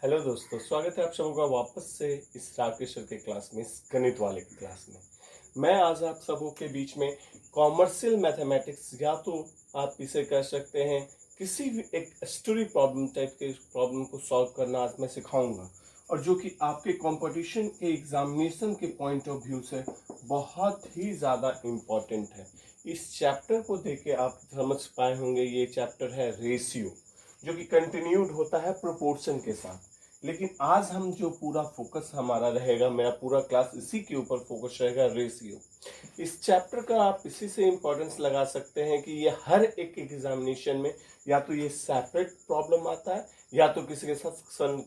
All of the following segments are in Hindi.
हेलो दोस्तों, स्वागत है आप सबों का वापस से इस राकेश सर के क्लास में, इस गणित वाले की क्लास में। मैं आज आप सबों के बीच में कॉमर्शियल मैथमेटिक्स, या तो आप इसे कह सकते हैं किसी भी एक स्टोरी प्रॉब्लम टाइप के प्रॉब्लम को सॉल्व करना आज मैं सिखाऊंगा, और जो कि आपके कंपटीशन के एग्जामिनेशन के पॉइंट ऑफ व्यू से बहुत ही ज़्यादा इम्पोर्टेंट है। इस चैप्टर को देख के आप समझ पाए होंगे, ये चैप्टर है रेशियो, जो कि कंटिन्यूड होता है प्रोपोर्शन के साथ। लेकिन आज हम जो पूरा फोकस हमारा रहेगा, मेरा पूरा क्लास इसी के ऊपर फोकस रहेगा, रेशियो। इस चैप्टर का आप इसी से इम्पोर्टेंस लगा सकते हैं कि ये हर एक एग्जामिनेशन में या तो ये सेपरेट प्रॉब्लम आता है या तो किसी के साथ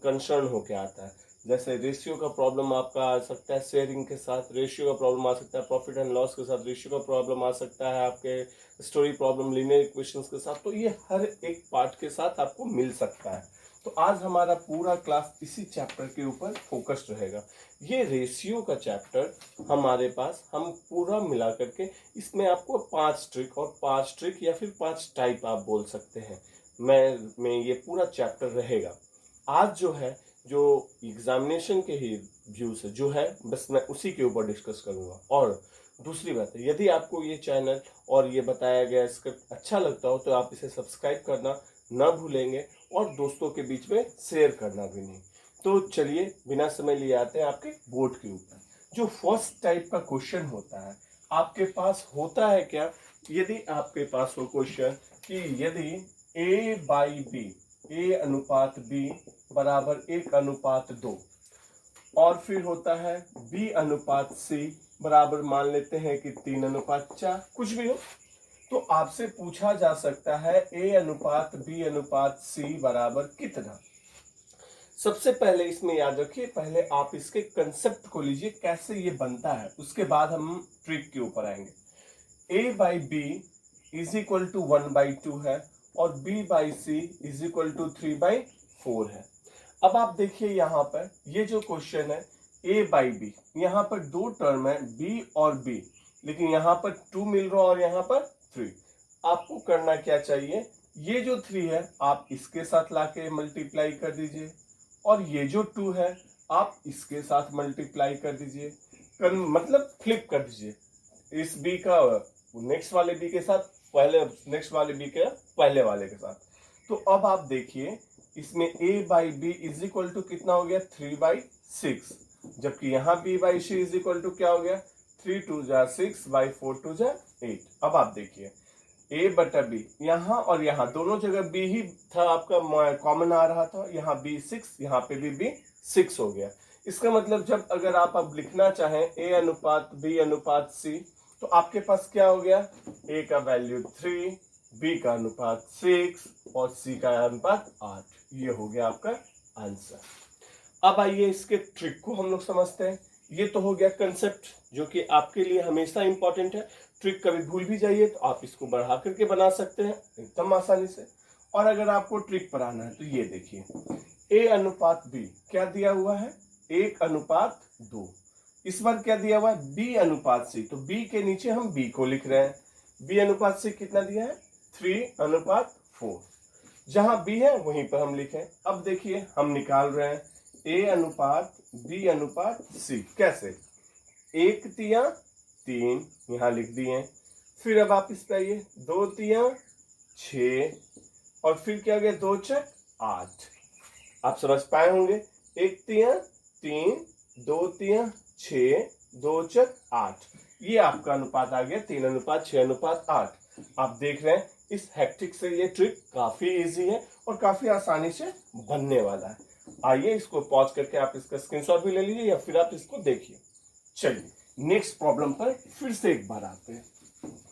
कंसर्न होके आता है। जैसे रेशियो का प्रॉब्लम आपका आ सकता है शेयरिंग के साथ, रेशियो का प्रॉब्लम आ सकता है प्रॉफिट एंड लॉस के साथ, रेशियो का प्रॉब्लम आ सकता है आपके स्टोरी प्रॉब्लम लीनियर इक्वेशंस के साथ। तो ये हर एक पार्ट के साथ आपको मिल सकता है। तो आज हमारा पूरा क्लास इसी चैप्टर के ऊपर फोकस्ड रहेगा। ये रेशियो का चैप्टर हमारे पास हम पूरा मिला करके इसमें आपको 5 ट्रिक और 5 ट्रिक या फिर 5 टाइप आप बोल सकते हैं मैं ये पूरा चैप्टर रहेगा। आज जो है, जो एग्जामिनेशन के ही व्यू से जो है, बस मैं उसी के ऊपर डिस्कस करूंगा। और दूसरी बात है, यदि आपको ये चैनल और ये बताया गया स्क्रिप्ट अच्छा लगता हो तो आप इसे सब्सक्राइब करना ना भूलेंगे और दोस्तों के बीच में शेयर करना भी नहीं। तो चलिए बिना समय लिए आते हैं आपके बोर्ड के ऊपर। जो फर्स्ट टाइप का क्वेश्चन होता है, आपके पास होता है क्या, यदि आपके पास हो क्वेश्चन कि यदि a बाई बी, a अनुपात b बराबर 1:2, और फिर होता है b अनुपात c बराबर मान लेते हैं कि 3:4, कुछ भी हो, तो आपसे पूछा जा सकता है a अनुपात b अनुपात c बराबर कितना। सबसे पहले इसमें याद रखिए, पहले आप इसके कंसेप्ट को लीजिए कैसे ये बनता है, उसके बाद हम ट्रिक के ऊपर आएंगे। a by B is equal to 1/2 है और b by C is equal to 3/4 है। अब आप देखिए यहाँ पर ये जो क्वेश्चन है a बाई बी, यहाँ पर दो टर्म है b और b, लेकिन यहाँ पर 2 मिल रहा और यहाँ पर 3। आपको करना क्या चाहिए, ये जो 3 है आप इसके साथ लाके मल्टीप्लाई कर दीजिए, और ये जो 2 है आप इसके साथ मल्टीप्लाई कर दीजिए, मतलब फ्लिप कर दीजिए इस b का नेक्स्ट वाले b के साथ, पहले नेक्स्ट वाले b के पहले वाले के साथ। तो अब आप देखिए इसमें a by B is equal to कितना हो गया, 3/6, जबकि यहाँ b by C is equal to क्या हो गया, 3 2 जा 6 बाई 4 2 जा 8। अब आप देखिए a बटा b, यहाँ और यहाँ दोनों जगह b ही था आपका, कॉमन आ रहा था, यहाँ b 6, यहाँ पे भी b 6 हो गया। इसका मतलब जब अगर आप अब लिखना चाहें a अनुपात b अनुपात c, तो आपके पास क्या हो गया, a का वैल्यू 3, b का अनुपात 6 और c का अनुपात 8। ये हो गया आपका आंसर। अब आइए इसके ट्रिक को हम लोग समझते हैं। ये तो हो गया कंसेप्ट, जो कि आपके लिए हमेशा इंपॉर्टेंट है। ट्रिक कभी भूल भी जाइए तो आप इसको बढ़ा करके बना सकते हैं एकदम आसानी से। और अगर आपको ट्रिक पर आना है तो ये देखिए, a अनुपात b क्या दिया हुआ है, 1:2। इस बार क्या दिया हुआ है, b अनुपात c, तो b के नीचे हम b को लिख रहे हैं। b अनुपात c कितना दिया है, 3:4। जहां b है वहीं पर हम लिखें। अब देखिए हम निकाल रहे हैं a अनुपात b अनुपात c। कैसे, 1 तिया 3 यहां लिख दिए, फिर अब आप इस पे आइए, 2 तिया 6 और फिर क्या गया, 2 चक 8। आप समझ पाए होंगे, 1 तिया 3, 2 तिया 6, 2 चक 8, ये आपका अनुपात आ गया 3:6:8। आप देख रहे हैं इस हैक्टिक से ये ट्रिक काफी इजी है और काफी आसानी से बनने वाला है। आइए इसको पॉज करके आप इसका स्क्रीनशॉट भी ले लीजिए या फिर आप इसको देखिए। चलिए नेक्स्ट प्रॉब्लम पर फिर से एक बार आते हैं।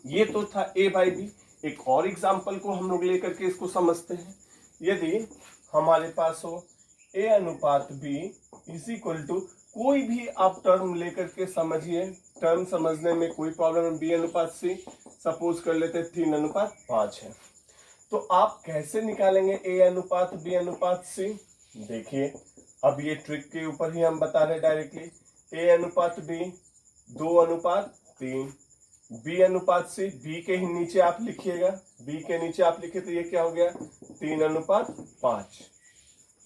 ये तो था a बाई बी। एक और एग्जांपल को हम लोग लेकर के इसको समझते हैं। यदि हमारे पास हो a अनुपात b इज इक्वल टू, कोई भी आप टर्म लेकर के समझिए, टर्म समझने में कोई प्रॉब्लम है, b अनुपात c, सपोज कर लेते 3:5 है। तो आप कैसे निकालेंगे a अनुपात b अनुपात c, देखिए अब ये ट्रिक के ऊपर ही हम बता रहे डायरेक्टली। a अनुपात b 2:3, b अनुपात c, b के ही नीचे आप लिखिएगा, b के नीचे आप लिखे तो ये क्या हो गया, 3:5।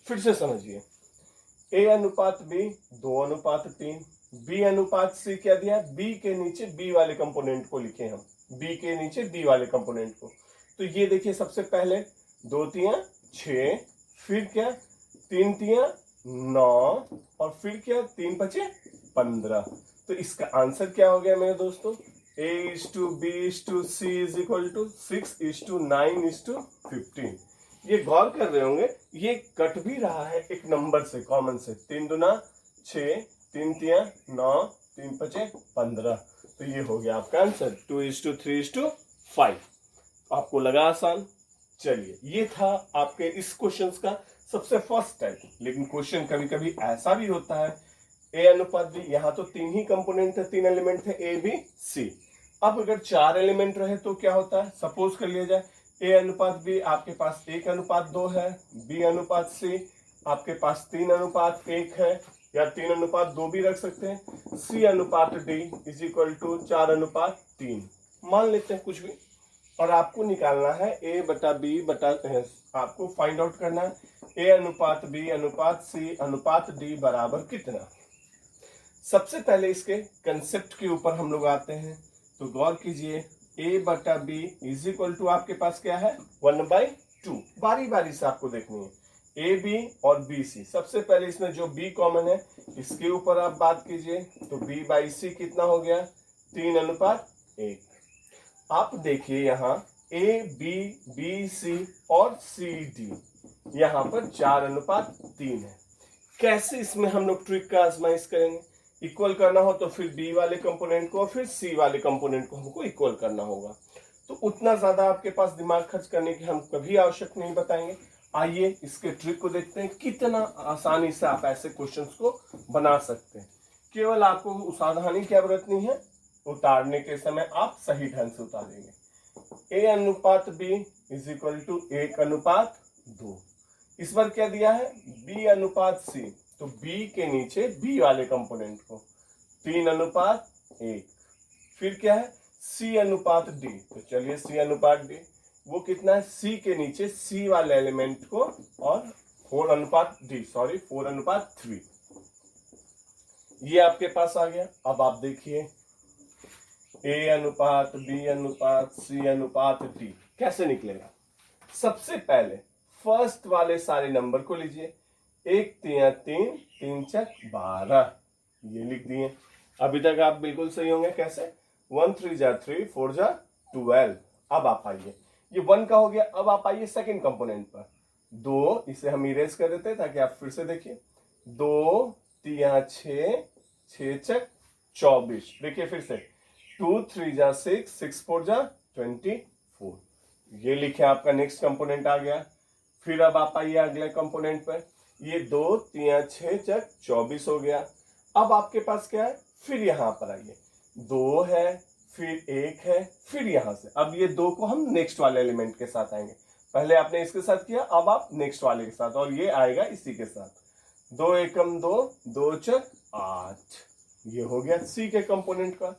फिर से समझिए, ए अनुपात बी 2:3, बी अनुपात सी क्या दिया, बी के नीचे बी वाले कंपोनेंट को लिखे हम, बी के नीचे बी वाले कंपोनेंट को। तो ये देखिए सबसे पहले 2 तियां 6, फिर क्या 3 तियां 9 और फिर क्या 3 बचे 15। तो इसका आंसर क्या हो गया मेरे दोस्तों, A/B/C इज इक्वल टू 6:9:15। ये गौर कर रहे होंगे, ये कट भी रहा है एक नंबर से, कॉमन से, 3 दूना 6, 3 तियां 9, 3 बचे 15। तो ये हो गया आपका आंसर 2:3:5। आपको लगा आसान? चलिए, ये था आपके इस क्वेश्चन का सबसे फर्स्ट टाइप। लेकिन क्वेश्चन कभी कभी ऐसा भी होता है, ए अनुपात बी, यहाँ तो 3 ही कंपोनेंट थे, 3 एलिमेंट थे, ए बी सी। अब अगर 4 एलिमेंट रहे तो क्या होता है, सपोज कर लिया जाए ए अनुपात बी आपके पास 1:2 है, बी अनुपात सी आपके पास 3:1 है, या 3:2 भी रख सकते हैं, सी अनुपात डी इज इक्वल टू 4:3 मान लेते हैं कुछ भी। और आपको निकालना है ए बटा बी बटा, आपको फाइंड आउट करना है ए अनुपात बी अनुपात सी अनुपात डी बराबर कितना। सबसे पहले इसके कंसेप्ट के ऊपर हम लोग आते हैं, तो गौर कीजिए a बटा बी इज इक्वल टू आपके पास क्या है 1/2। बारी बारी से आपको देखनी है ए बी और बी सी। सबसे पहले इसमें जो b कॉमन है इसके ऊपर आप बात कीजिए, तो b/c कितना हो गया 3:1। आप देखिए यहाँ ए बी बी सी और सी डी, यहाँ पर 4:3 है। कैसे इसमें हम लोग ट्रिक का आजमाइश करेंगे, इक्वल करना हो तो फिर बी वाले कंपोनेंट को फिर सी वाले कंपोनेंट को हमको इक्वल करना होगा। तो उतना ज्यादा आपके पास दिमाग खर्च करने की हम कभी आवश्यक नहीं बताएंगे। आइए इसके ट्रिक को देखते हैं, कितना आसानी से आप ऐसे क्वेश्चंस को बना सकते हैं। केवल आपको सावधानी क्या बरतनी है, उतारने के समय आप सही ढंग से उतारेंगे। ए अनुपात बी इज इक्वल टू 1:2। इस बार क्या दिया है बी अनुपात सी, तो बी के नीचे बी वाले कंपोनेंट को 3:1। फिर क्या है सी अनुपात डी, तो चलिए सी अनुपात डी वो कितना है, सी के नीचे सी वाले एलिमेंट को और 4:3। ये आपके पास आ गया। अब आप देखिए ए अनुपात बी अनुपात सी अनुपात डी कैसे निकलेगा। सबसे पहले फर्स्ट वाले सारे नंबर को लीजिए, 1 तियां 3, 3 चक 12, ये लिख दिए। अभी तक आप बिल्कुल सही होंगे। कैसे 1 3 जा 3, 4 जा 12। अब आप आइए, ये 1 का हो गया। अब आप आइए सेकंड कंपोनेंट पर, 2, इसे हम इरेज कर देते हैं ताकि आप फिर से देखिए, 2 तियां 6, 6 चक 24। देखिए फिर से 2 3 जा 6, 6 4 जा 24, ये लिखे आपका नेक्स्ट कंपोनेंट आ गया। फिर अब आप आइए अगले कंपोनेंट पर, ये 2 तियां 6 चक 24 हो गया। अब आपके पास क्या है, फिर यहां पर आइए 2 है, फिर 1 है, फिर यहां से अब ये 2 को हम नेक्स्ट वाले एलिमेंट के साथ आएंगे। पहले आपने इसके साथ किया, अब आप नेक्स्ट वाले के साथ, और ये आएगा इसी के साथ। 2 एकम 2, 2 चक 8, ये हो गया सी के कंपोनेंट का।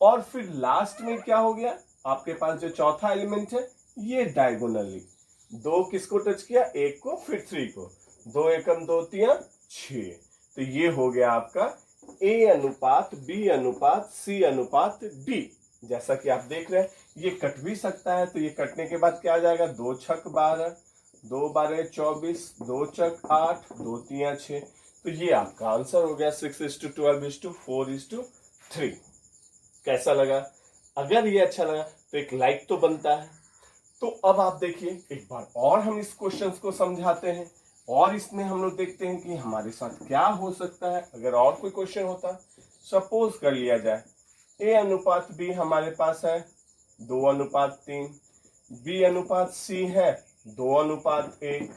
और फिर लास्ट में क्या हो गया, आपके पास जो चौथा एलिमेंट है ये डायगोनली 2 किसको टच किया, 1 को फिर 3 को, 2 एकम 2 तियां 6। तो ये हो गया आपका ए अनुपात बी अनुपात सी अनुपात डी। जैसा कि आप देख रहे हैं ये कट भी सकता है, तो ये कटने के बाद क्या आ जाएगा, 2 छक 12, 2 12 24, 2 चक 8, 2 तियां 6। तो ये आपका आंसर हो गया 6:12:4:3। कैसा लगा? अगर ये अच्छा लगा तो एक लाइक तो बनता है। तो अब आप देखिए एक बार और हम इस क्वेश्चन को समझाते हैं, और इसमें हम लोग देखते हैं कि हमारे साथ क्या हो सकता है अगर और कोई क्वेश्चन होता। सपोज कर लिया जाए ए अनुपात बी हमारे पास है 2:3, बी अनुपात सी है 2:1,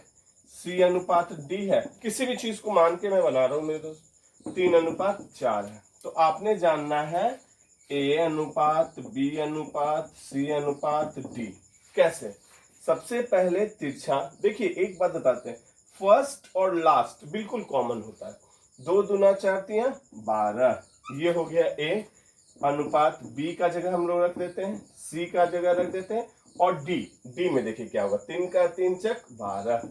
सी अनुपात डी है, किसी भी चीज को मान के मैं बना रहा हूं मेरे दोस्त, 3:4 है। तो आपने जानना है ए अनुपात बी अनुपात सी अनुपात डी। कैसे? सबसे पहले तिरछा, देखिए एक बात बताते हैं, फर्स्ट और लास्ट बिल्कुल कॉमन होता है, 2 दूना 4 तियां 12, ये हो गया ए अनुपात बी का जगह हम लोग रख देते हैं, सी का जगह रख देते हैं, और डी में देखिए क्या होगा, 3 का 3 चक 12।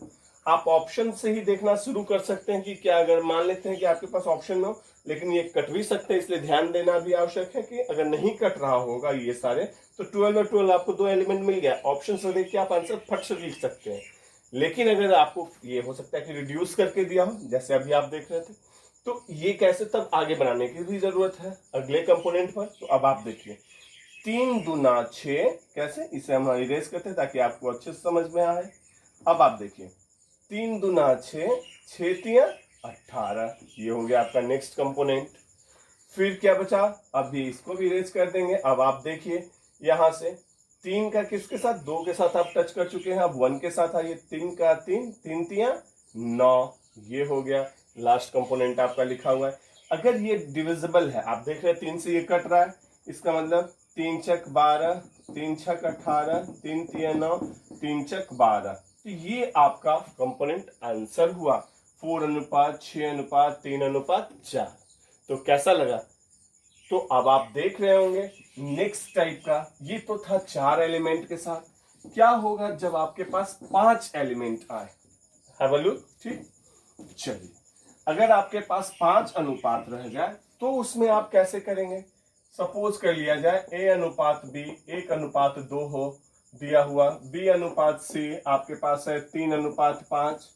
आप ऑप्शन से ही देखना शुरू कर सकते हैं कि क्या, अगर मान लेते हैं कि आपके पास ऑप्शन में हो लेकिन ये कट भी सकते हैं, इसलिए ध्यान देना भी आवश्यक है कि अगर नहीं कट रहा होगा ये सारे तो 12 और 12 आपको 2 एलिमेंट मिल गया, ऑप्शन से देख के आप आंसर फट से लिख सकते हैं। लेकिन अगर आपको ये हो सकता है कि रिड्यूस करके दिया हो जैसे अभी आप देख रहे थे, तो ये कैसे तब आगे बनाने की भी जरूरत है अगले कंपोनेंट पर। तो अब आप देखिए 3 दूना 6, कैसे, इसे हम इरेज करते हैं ताकि आपको अच्छे से समझ में आए। अब आप देखिए 3 दूना 6, 6 तिया 18, ये हो गया आपका नेक्स्ट कंपोनेंट। फिर क्या बचा, अभी इसको भी इरेज कर देंगे। अब आप देखिए यहां से 3 का किसके साथ, 2 के साथ आप टच कर चुके हैं, अब 1 के साथ आइए, 3 का 3, 3 तिया 9, ये हो गया लास्ट कंपोनेंट आपका लिखा हुआ है। अगर ये डिविजिबल है, आप देख रहे हैं 3 से ये कट रहा है, इसका मतलब 3 चक 12, 3 छक 18, 3 तिया 9, 3 चक 12, तो ये आपका कंपोनेंट आंसर हुआ 4:6:3:4। तो कैसा लगा? तो अब आप देख रहे होंगे नेक्स्ट टाइप का, ये तो था 4 एलिमेंट के साथ, क्या होगा जब आपके पास 5 एलिमेंट आए। हैव अ लुक, ठीक। चलिए, अगर आपके पास 5 अनुपात रह जाए तो उसमें आप कैसे करेंगे। सपोज कर लिया जाए A/B 1:2 हो दिया हुआ, B/C आपके पास है 3:5,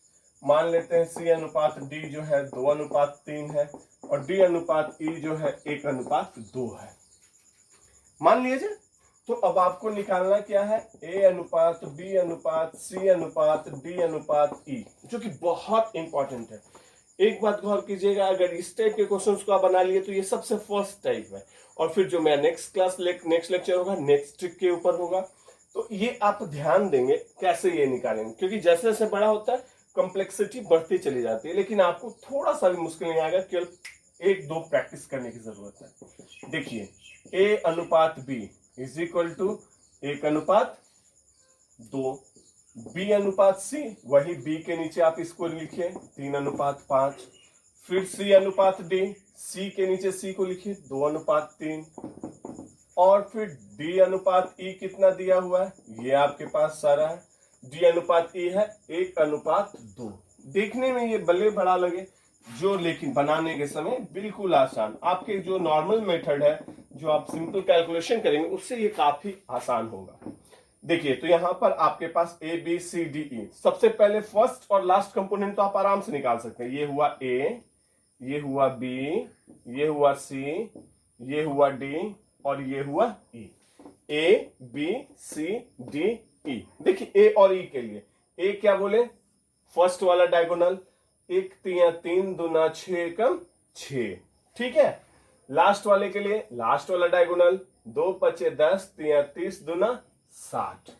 मान लेते हैं C/D जो है 2:3 है, और D/E जो है 1:2 है, मान लीजिए। तो अब आपको निकालना क्या है, A/B/C/D/E, जो कि बहुत इंपॉर्टेंट है। एक बात गौर कीजिएगा, अगर इस टाइप के क्वेश्चंस को आप बना लिए तो ये सबसे फर्स्ट टाइप है, और फिर जो मेरा नेक्स्ट लेक्चर होगा नेक्स्ट ट्रिक के ऊपर होगा, तो ये आप ध्यान देंगे कैसे ये निकालेंगे, क्योंकि जैसे जैसे बड़ा होता है कॉम्प्लेक्सिटी बढ़ती चली जाती है, लेकिन आपको थोड़ा सा भी मुश्किल नहीं आएगा, केवल 1-2 प्रैक्टिस करने की जरूरत है। देखिए A/B is equal to 1:2, B/C वही B के नीचे आप इसको लिखिए 3:5, फिर C/D, C के नीचे C को लिखिए 2:3, और फिर D/E कितना दिया हुआ है, ये आपके पास सारा है, D/E है 1:2। देखने में ये भले बड़ा लगे जो, लेकिन बनाने के समय बिल्कुल आसान, आपके जो नॉर्मल मेथड है जो आप सिंपल कैलकुलेशन करेंगे उससे ये काफी आसान होगा। देखिए तो यहां पर आपके पास ABCDE, सबसे पहले फर्स्ट और लास्ट कंपोनेंट तो आप आराम से निकाल सकते हैं। ये हुआ A, ये हुआ B, ये हुआ C, ये हुआ D, और ये हुआ E। ABCDE, देखिए A और E के लिए, A क्या बोले, फर्स्ट वाला डायगोनल, 1 तिया 3 दूना 6 6, ठीक है। लास्ट वाले के लिए लास्ट वाला डायगोनल, 2 5 10 तिया 30 दूना 60।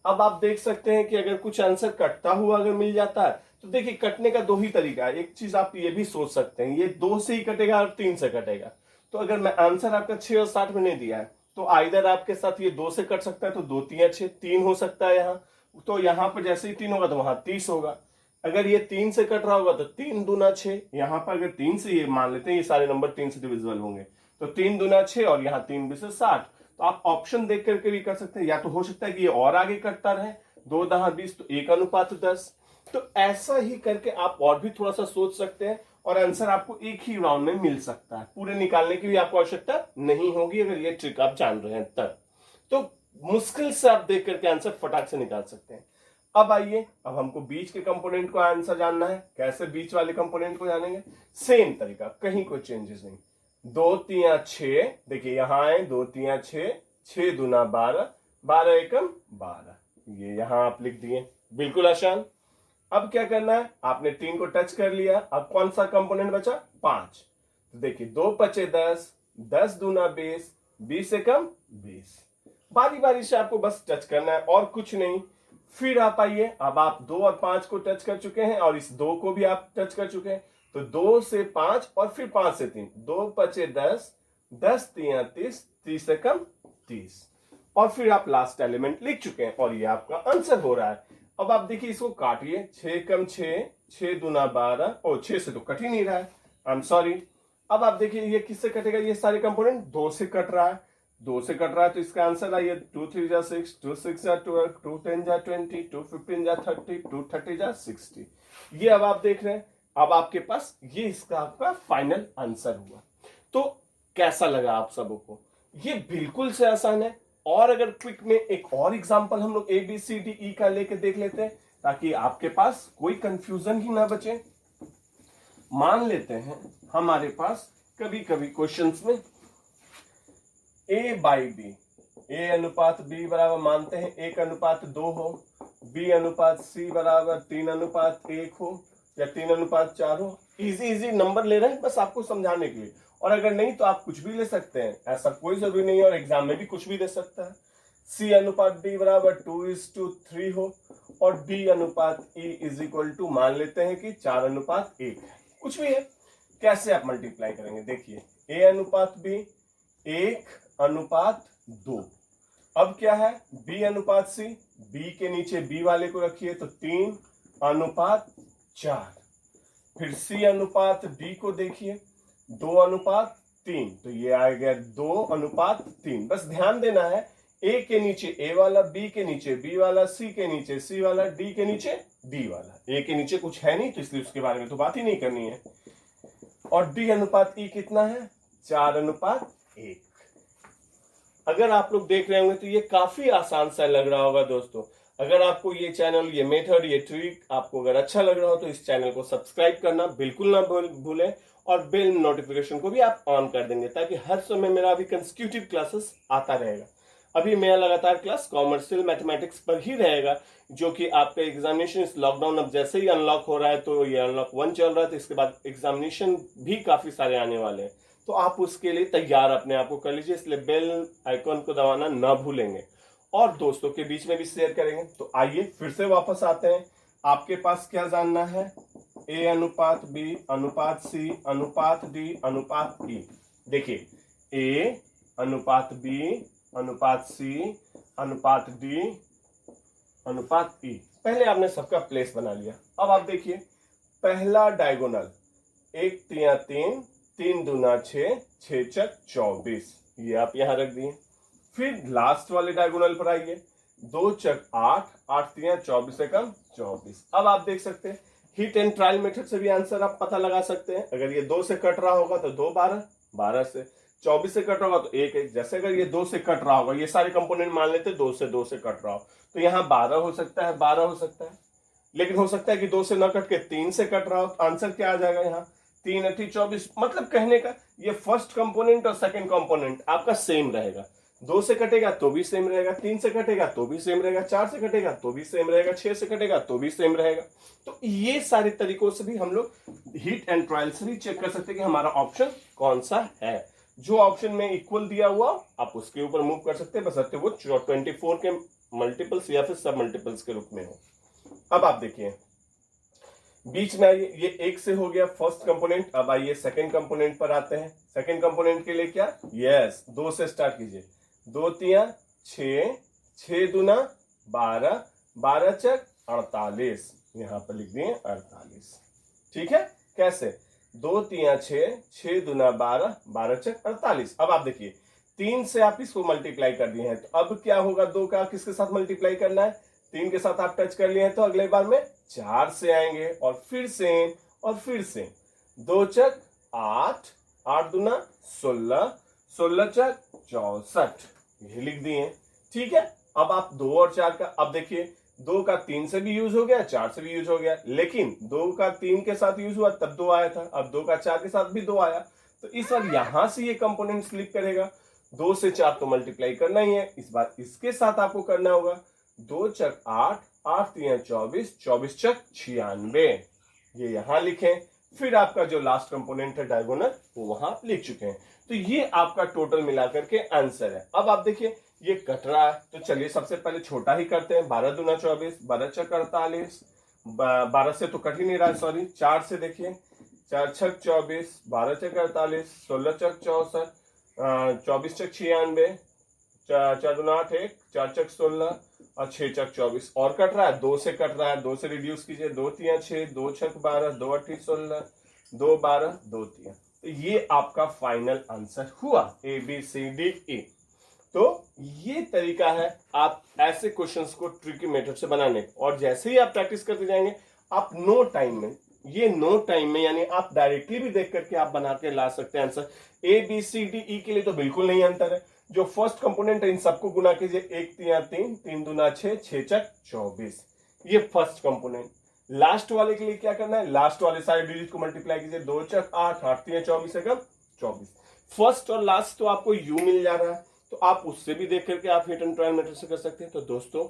अब आप देख सकते हैं कि अगर कुछ आंसर कटता हुआ अगर मिल जाता है तो देखिए कटने का 2 ही तरीका है। एक चीज आप ये भी सोच सकते हैं, ये 2 से ही कटेगा और 3 से कटेगा। तो अगर मैं आंसर आपका 6 और 60 में नहीं दिया है तो आइदर आपके साथ ये 2 से कट सकता है, तो 2 तिया 6, 3 हो सकता है यहाँ, तो यहाँ पर जैसे ही 3 होगा तो वहां 30 होगा। अगर ये 3 से कट रहा होगा तो 3 दूना 6, यहाँ पर अगर 3 से, ये मान लेते हैं ये सारे नंबर 3 से डिविजिबल होंगे, तो 3 दूना 6 और यहाँ 3 भी से 60। तो आप ऑप्शन देख करके भी कर सकते हैं, या तो हो सकता है कि ये और आगे कटता रहे, 2 10 20 तो 1:10। तो ऐसा ही करके आप और भी थोड़ा सा सोच सकते हैं और आंसर आपको एक ही राउंड में मिल सकता है। पूरे निकालने की भी आपको आवश्यकता नहीं होगी अगर ये ट्रिक आप जान रहे हैं तब। तो मुश्किल से आप देख करके आंसर फटाक से निकाल सकते हैं। अब आइए, अब हमको बीच के कंपोनेंट को आंसर जानना है। कैसे बीच वाले कंपोनेंट को जानेंगे, सेम तरीका, कहीं कोई चेंजेस नहीं। 2 तिया 6, देखिए यहां आए 2 तिया 6, 6 दूना 12, 12 एकम 12, ये यहां आप लिख दिए, बिल्कुल आसान। अब क्या करना है, आपने 3 को टच कर लिया, अब कौन सा कंपोनेंट बचा, 5। तो देखिए 2 5 10, 10 दूना 20, 20 एकम 20, बारी बारी से आपको बस टच करना है और कुछ नहीं। फिर आप आइए, अब आप 2 और 5 को टच कर चुके हैं और इस 2 को भी आप टच कर चुके हैं, तो 2 से 5 और फिर 5 से 3, 2 5 10, 10 तिया 30, 30 एकम 30, और फिर आप लास्ट एलिमेंट लिख चुके हैं और ये आपका आंसर हो रहा है। अब आप देखिए इसको काटिए, 6 एकम 6, 6 दूना 12, और 6 से तो कट ही नहीं रहा है, आई एम सॉरी। अब आप देखिए ये किससे कटेगा, ये सारे कंपोनेंट 2 से कट रहा है, 2 से कट रहा है, तो इसका आंसर आइए 2 3 6, 2 6 12, 2 10 20, 2 15 30, 2 30 60, ये अब आप देख रहे हैं, अब आपके पास ये इसका आपका फाइनल आंसर हुआ। तो कैसा लगा आप सबों को? ये बिल्कुल से आसान है। और अगर क्विक में एक और एग्जांपल हम लोग ABCDE का लेके देख लेते हैं ताकि आपके पास कोई कंफ्यूजन ही ना बचे। मान लेते हैं हमारे पास कभी कभी क्वेश्चंस में A/B, A अनुपात B बराबर मानते हैं 1:2 हो, B अनुपात C बराबर 3:1 हो या 3:4 हो। इजी नंबर ले रहे हैं बस आपको समझाने के लिए। और अगर नहीं तो आप कुछ भी ले सकते हैं, ऐसा कोई जरूरी नहीं है, और एग्जाम में भी कुछ भी दे सकता है। C अनुपात D बराबर 2:3 हो और D अनुपात E इज इक्वल टू मान लेते हैं कि 4:1 है, कुछ भी है। कैसे आप मल्टीप्लाई करेंगे? देखिए A अनुपात B 1:2। अब क्या है? B अनुपात C, B के नीचे B वाले को रखिए तो 3:4। फिर C अनुपात D को देखिए 2:3, तो ये आ गया 2:3। बस ध्यान देना है A के नीचे A वाला, B के नीचे B वाला, C के नीचे C वाला, D के नीचे D वाला। A के नीचे कुछ है नहीं तो इसलिए उसके बारे में तो बात ही नहीं करनी है। और D अनुपात E कितना है? 4:1। अगर आप लोग देख रहे होंगे तो ये काफी आसान सा लग रहा होगा दोस्तों। अगर आपको ये चैनल, ये मेथड, ये ट्रिक आपको अगर अच्छा लग रहा हो तो इस चैनल को सब्सक्राइब करना बिल्कुल ना भूलें और बेल नोटिफिकेशन को भी आप ऑन कर देंगे ताकि हर समय मेरा अभी कंसेक्यूटिव क्लासेस आता रहेगा। अभी मेरा लगातार क्लास कॉमर्शियल मैथमेटिक्स पर ही रहेगा, जो कि आपका एग्जामिनेशन इस लॉकडाउन अब जैसे ही अनलॉक हो रहा है, तो ये अनलॉक 1 चल रहा है, तो इसके बाद एग्जामिनेशन भी काफी सारे आने वाले हैं, तो आप उसके लिए तैयार अपने आप को कर लीजिए। इसलिए बेल आइकॉन को दबाना ना भूलेंगे और दोस्तों के बीच में भी शेयर करेंगे। तो आइए फिर से वापस आते हैं। आपके पास क्या जानना है? A अनुपात B अनुपात C अनुपात D अनुपात E। देखिए A अनुपात B अनुपात C अनुपात D अनुपात E। पहले आपने सबका प्लेस बना लिया। अब आप देखिए पहला डायगोनल 1 3 3, 3 दूना 6, 6 चक 24, ये आप यहां रख दिए। फिर लास्ट वाले डायगोनल पर आइए, 2 चक 8, 8 3 24 से कम 24। अब आप देख सकते हैं हिट एंड ट्रायल मेथड से भी आंसर आप पता लगा सकते हैं। अगर ये 2 से कट रहा होगा तो 2 12, 12 से 24 से कट रहा होगा तो 1 1। जैसे अगर ये 2 से कट रहा होगा, ये सारे कंपोनेंट मान लेते 2 से कट रहा हो, तो यहाँ 12 हो सकता है, 12 हो सकता है। लेकिन हो सकता है कि 2 से न कट के 3 से कट रहा हो, तो आंसर क्या आ जाएगा? यहाँ 3 8 24। मतलब कहने का ये फर्स्ट कंपोनेंट और सेकंड कंपोनेंट आपका सेम रहेगा। 2 से कटेगा तो भी सेम रहेगा, 3 से कटेगा तो भी सेम रहेगा, 4 से कटेगा तो भी सेम रहेगा, 6 से कटेगा तो भी सेम रहेगा। तो ये सारे तरीकों से भी हम लोग हिट एंड ट्रायल से भी चेक कर सकते हैं कि हमारा ऑप्शन कौन सा है। जो ऑप्शन में इक्वल दिया हुआ आप उसके ऊपर मूव कर सकते हैं, बशर्ते वो 24 के मल्टीपल्स या फिर सब मल्टीपल्स के रूप में हो। अब आप देखिए बीच में आइए, ये 1 से हो गया फर्स्ट कंपोनेंट। अब आइए सेकंड कंपोनेंट पर आते हैं। सेकंड कंपोनेंट के लिए क्या? यस 2 से स्टार्ट कीजिए। 2 3 6, 6 दूना 12, 12 चक 48, यहां पर लिख दिए 48। ठीक है? कैसे? 2 3 6, 6 दूना 12, 12 चक 48। अब आप देखिए 3 से आप इसको मल्टीप्लाई कर दिए हैं, तो अब क्या होगा? 2 का किसके साथ मल्टीप्लाई करना है? 3 के साथ आप टच कर लिए हैं, तो अगले बार में 4 से आएंगे और फिर सेम और फिर सेम। 2 चक 8, 8 दूना 16, 16 चक 64, ये लिख दिए। ठीक है? अब आप 2 और 4 का, अब देखिए 2 का 3 से भी यूज हो गया, 4 से भी यूज हो गया, लेकिन 2 का 3 के साथ यूज हुआ तब 2 आया था, अब 2 का 4 के साथ भी 2 आया, तो इस बार यहां से ये कंपोनेंट स्लिप करेगा। 2 से 4 तो मल्टीप्लाई करना ही है, इस बार इसके साथ आपको करना होगा। 2 चक 8, 8 3 24, 24 चक 96, ये यहां लिखें। फिर आपका जो लास्ट कंपोनेंट है डायगोनल, वो वहां लिख चुके हैं। तो ये आपका टोटल मिलाकर के आंसर है। अब आप देखिए ये कट रहा है, तो चलिए सबसे पहले छोटा ही करते हैं। 12 दूना 24, 12 चक 48, 12 से तो कट ही नहीं रहा है, सॉरी 4 से देखिए, 4 छक 24, 12 चक 48, 16 चक 64, 24 चक 96, 4 दूना 8 1, 4 चक 16 और 6 चक 24। और कट रहा है, 2 से कट रहा है, 2 से रिड्यूस कीजिए, 2 3 6, 2 छक 12, 2 8 16, 2 12, 2 3। तो ये आपका फाइनल आंसर हुआ ABCDE। तो ये तरीका है आप ऐसे क्वेश्चंस को ट्रिकी मेथड से बनाने, और जैसे ही आप प्रैक्टिस करते जाएंगे आप नो टाइम में, ये नो टाइम में यानी आप डायरेक्टली भी देख करके आप बना के ला सकते हैं answer. A B C D E के लिए तो बिल्कुल नहीं अंतर है। जो फर्स्ट कंपोनेंट है इन सबको गुना कीजिए, 1 3 3, 3 दूना 6, 6 चक 24, ये फर्स्ट कंपोनेंट। लास्ट वाले के लिए क्या करना है, लास्ट वाले सारे डिजिट को मल्टीप्लाई कीजिए, 2 चक 8, 8 3 24 एकम 24। फर्स्ट और लास्ट तो आपको यू मिल जा रहा है, तो आप उससे भी देख करके आप हिट एंड ट्रायल मेथड से कर सकते हैं। तो दोस्तों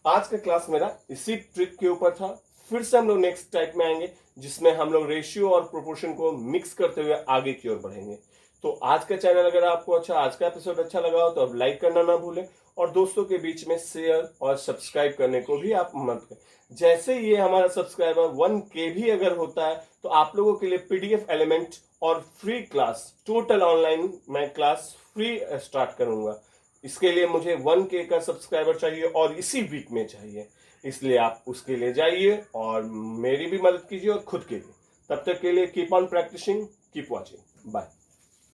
आज का क्लास मेरा इसी ट्रिक के ऊपर था। फिर से हम लोग नेक्स्ट टाइप में आएंगे जिसमें हम लोग रेशियो और प्रोपोर्शन को मिक्स करते हुए आगे की ओर बढ़ेंगे। तो आज का चैनल अगर आपको अच्छा, आज का एपिसोड अच्छा लगा हो तो अब लाइक करना ना भूलें और दोस्तों के बीच में शेयर और सब्सक्राइब करने को भी आप मत करें। जैसे ये हमारा सब्सक्राइबर 1K भी अगर होता है तो आप लोगों के लिए पीडीएफ एलिमेंट और फ्री क्लास, टोटल ऑनलाइन मैं क्लास फ्री स्टार्ट करूंगा। इसके लिए मुझे 1K का सब्सक्राइबर चाहिए और इसी वीक में चाहिए, इसलिए आप उसके लिए जाइए और मेरी भी मदद कीजिए और खुद के लिए। तब तक के लिए keep on practicing, keep watching, bye.